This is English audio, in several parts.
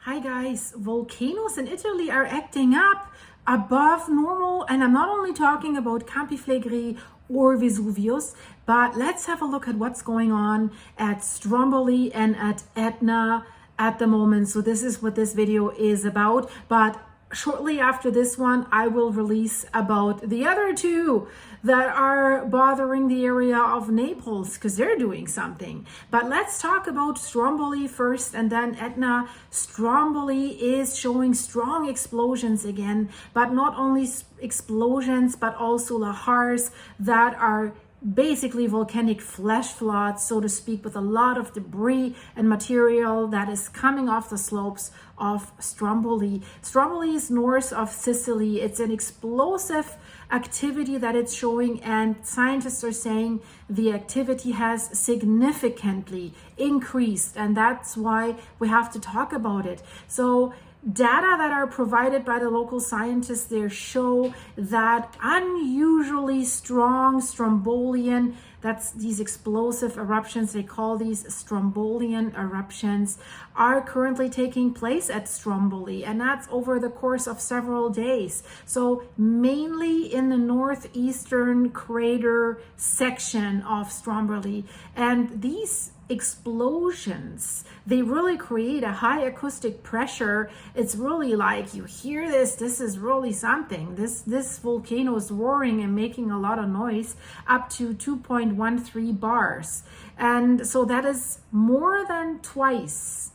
Hi guys, volcanoes in Italy are acting up above normal, and I'm not only talking about Campi Flegrei or Vesuvius, but let's have a look at what's going on at Stromboli and at Etna at the moment. So this is what this video is about, but shortly after this one, I will release about the other two that are bothering the area of Naples because they're doing something. But let's talk about Stromboli first and then Etna. Stromboli is showing strong explosions again, but not only explosions, but also lahars that are basically volcanic flash floods, so to speak, with a lot of debris and material that is coming off the slopes of Stromboli. Stromboli is north of Sicily. It's an explosive activity that it's showing, and scientists are saying the activity has significantly increased, and that's why we have to talk about it. So data that are provided by the local scientists there show that unusually strong Strombolian, that's these explosive eruptions, they call these Strombolian eruptions, are currently taking place at Stromboli, and that's over the course of several days. So mainly in the northeastern crater section of Stromboli, and these explosions, they really create a high acoustic pressure. It's really like you hear this is really something. This volcano is roaring and making a lot of noise, up to 2.13 bars, and so that is more than twice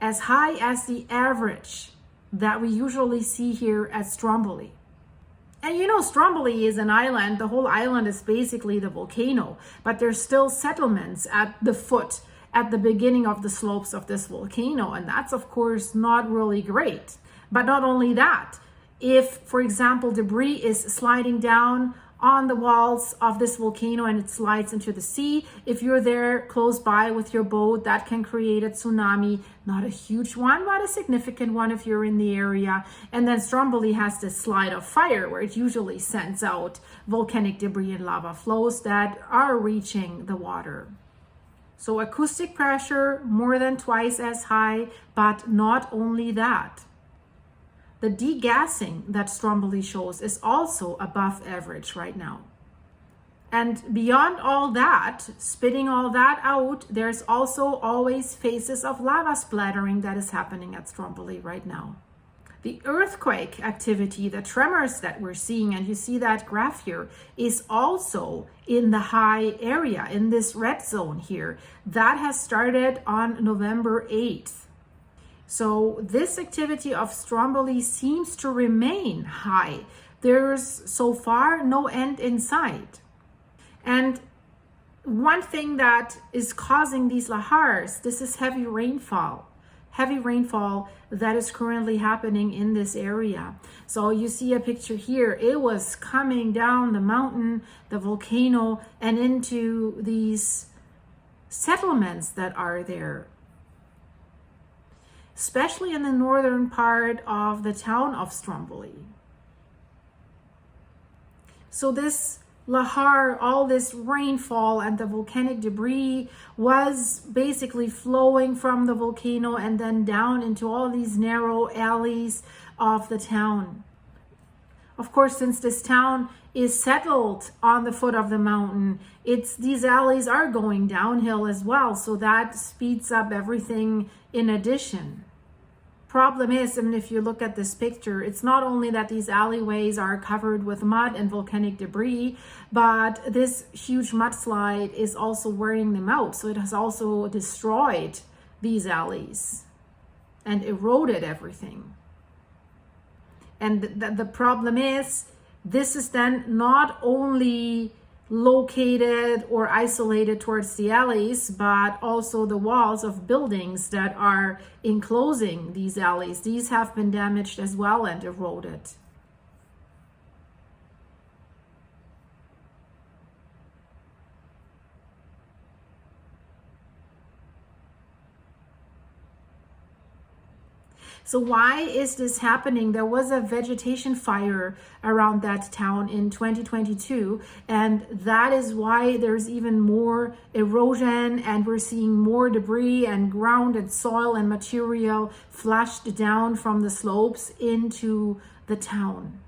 as high as the average that we usually see here at Stromboli. And you know, Stromboli is an island. The whole island is basically the volcano, but there's still settlements at the foot, at the beginning of the slopes of this volcano. And that's, of course, not really great. But not only that, if, for example, debris is sliding down on the walls of this volcano and it slides into the sea, if you're there close by with your boat, that can create a tsunami. Not a huge one, but a significant one if you're in the area. And then Stromboli has this slide of fire where it usually sends out volcanic debris and lava flows that are reaching the water. So acoustic pressure more than twice as high, but not only that. The degassing that Stromboli shows is also above average right now. And beyond all that, spitting all that out, there's also always phases of lava splattering that is happening at Stromboli right now. The earthquake activity, the tremors that we're seeing, and you see that graph here, is also in the high area, in this red zone here. That has started on November 8th. So this activity of Stromboli seems to remain high. There's so far no end in sight. And one thing that is causing these lahars, this is heavy rainfall that is currently happening in this area. So you see a picture here. It was coming down the mountain, the volcano, and into these settlements that are there, especially in the northern part of the town of Stromboli. So this lahar, all this rainfall and the volcanic debris was basically flowing from the volcano and then down into all these narrow alleys of the town. Of course, since this town is settled on the foot of the mountain, these alleys are going downhill as well, so that speeds up everything in addition. Problem is, and if you look at this picture, it's not only that these alleyways are covered with mud and volcanic debris, but this huge mudslide is also wearing them out. So it has also destroyed these alleys and eroded everything. And the problem is, this is then not only located or isolated towards the alleys, but also the walls of buildings that are enclosing these alleys. These have been damaged as well and eroded. So why is this happening? There was a vegetation fire around that town in 2022, and that is why there's even more erosion, and we're seeing more debris and ground and soil and material flushed down from the slopes into the town.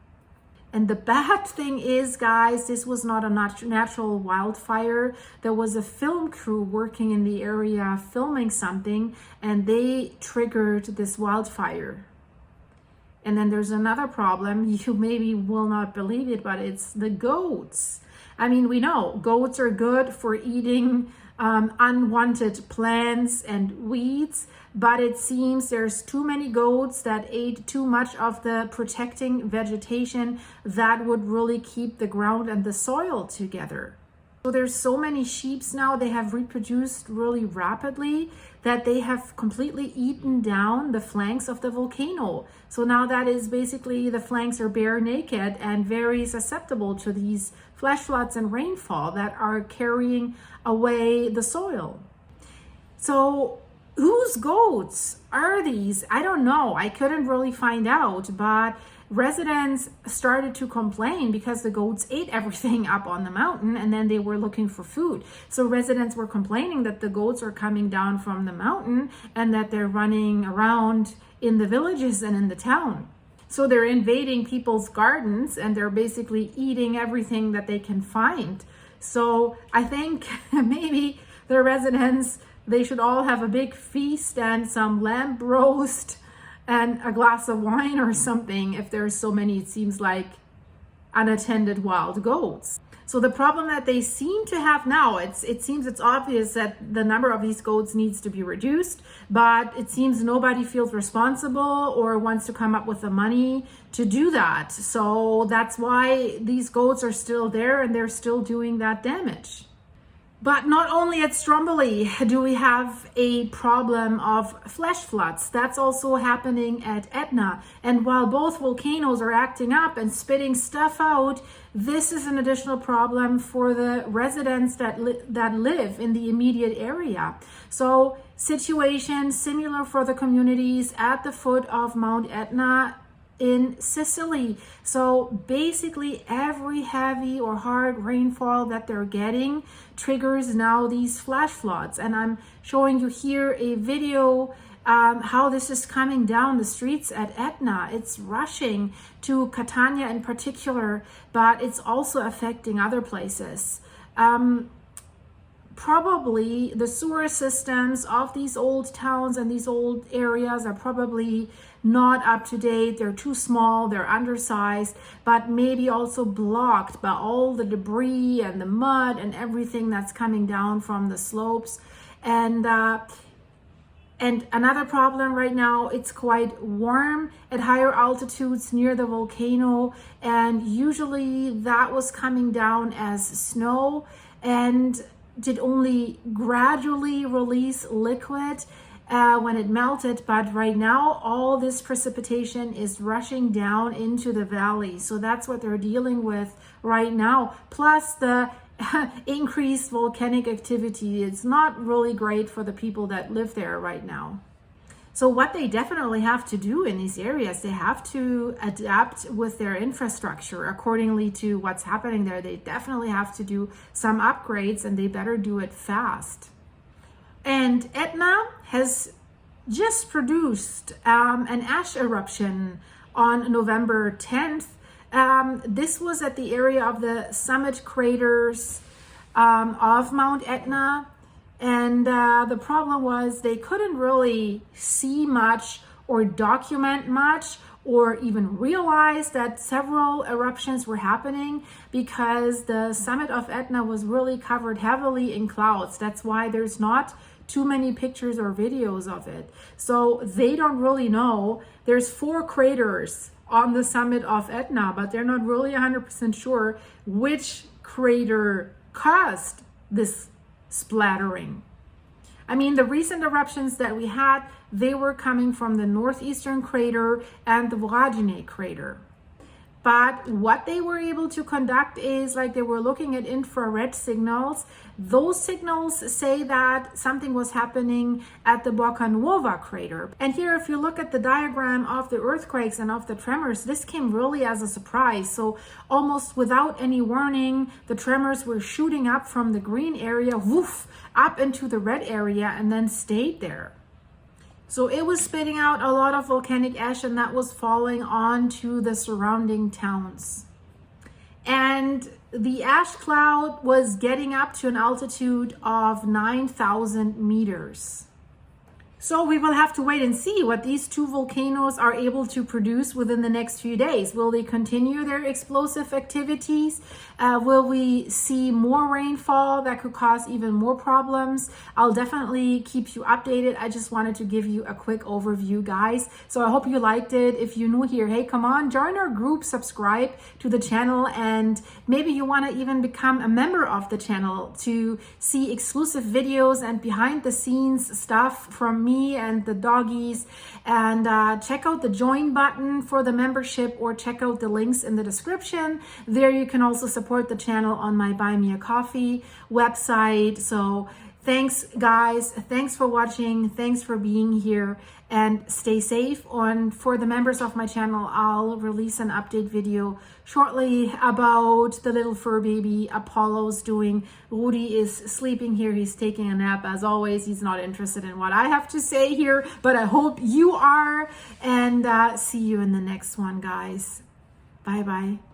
And the bad thing is, guys, this was not a natural wildfire. There was a film crew working in the area filming something, and they triggered this wildfire. And then there's another problem. You maybe will not believe it, but it's the goats. I mean, we know goats are good for eating unwanted plants and weeds, but it seems there's too many goats that ate too much of the protecting vegetation that would really keep the ground and the soil together. So there's so many sheep now, they have reproduced really rapidly that they have completely eaten down the flanks of the volcano. So now that is basically, the flanks are bare naked and very susceptible to these flash floods and rainfall that are carrying away the soil. So whose goats are these? I don't know. I couldn't really find out, but residents started to complain because the goats ate everything up on the mountain, and then they were looking for food. So residents were complaining that the goats are coming down from the mountain and that they're running around in the villages and in the town. So they're invading people's gardens and they're basically eating everything that they can find. So I think maybe the residents, they should all have a big feast and some lamb roast and a glass of wine or something if there's so many, it seems like, unattended wild goats. So the problem that they seem to have now, it seems it's obvious that the number of these goats needs to be reduced, but it seems nobody feels responsible or wants to come up with the money to do that. So that's why these goats are still there and they're still doing that damage. But not only at Stromboli do we have a problem of flash floods, that's also happening at Etna. And while both volcanoes are acting up and spitting stuff out, this is an additional problem for the residents that live in the immediate area. So situation similar for the communities at the foot of Mount Etna in Sicily. So basically every heavy or hard rainfall that they're getting triggers now these flash floods. And I'm showing you here a video how this is coming down the streets at Etna. It's rushing to Catania in particular, but it's also affecting other places. Probably the sewer systems of these old towns and these old areas are probably not up to date. They're too small, they're undersized, but maybe also blocked by all the debris and the mud and everything that's coming down from the slopes. And another problem right now, it's quite warm at higher altitudes near the volcano, and usually that was coming down as snow and did only gradually release liquid when it melted, but right now all this precipitation is rushing down into the valley. So that's what they're dealing with right now, plus the increased volcanic activity. It's not really great for the people that live there right now. So what they definitely have to do in these areas, they have to adapt with their infrastructure accordingly to what's happening there. They definitely have to do some upgrades, and they better do it fast. And Etna has just produced an ash eruption on November 10th. This was at the area of the summit craters of Mount Etna. And the problem was they couldn't really see much or document much or even realize that several eruptions were happening because the summit of Etna was really covered heavily in clouds. That's why there's not too many pictures or videos of it. So they don't really know. There's 4 craters on the summit of Etna, but they're not really 100% sure which crater caused this splattering. I mean, the recent eruptions that we had, they were coming from the northeastern crater and the Volcano crater. But what they were able to conduct is like they were looking at infrared signals. Those signals say that something was happening at the Volcano crater. And here, if you look at the diagram of the earthquakes and of the tremors, this came really as a surprise. So almost without any warning, the tremors were shooting up from the green area, woof, up into the red area, and then stayed there. So it was spitting out a lot of volcanic ash, and that was falling onto the surrounding towns. And the ash cloud was getting up to an altitude of 9,000 meters. So we will have to wait and see what these two volcanoes are able to produce within the next few days. Will they continue their explosive activities? Will we see more rainfall that could cause even more problems? I'll definitely keep you updated. I just wanted to give you a quick overview, guys. So I hope you liked it. If you're new here, hey, come on, join our group, subscribe to the channel, and maybe you want to even become a member of the channel to see exclusive videos and behind the scenes stuff from me and the doggies. And check out the join button for the membership, or check out the links in the description. There you can also support the channel on my Buy Me a Coffee website. So thanks, guys. Thanks for watching. Thanks for being here, and stay safe. And for the members of my channel, I'll release an update video shortly about the little fur baby Apollo's doing. Rudy is sleeping here. He's taking a nap. As always, he's not interested in what I have to say here, but I hope you are. And see you in the next one, guys. Bye-bye.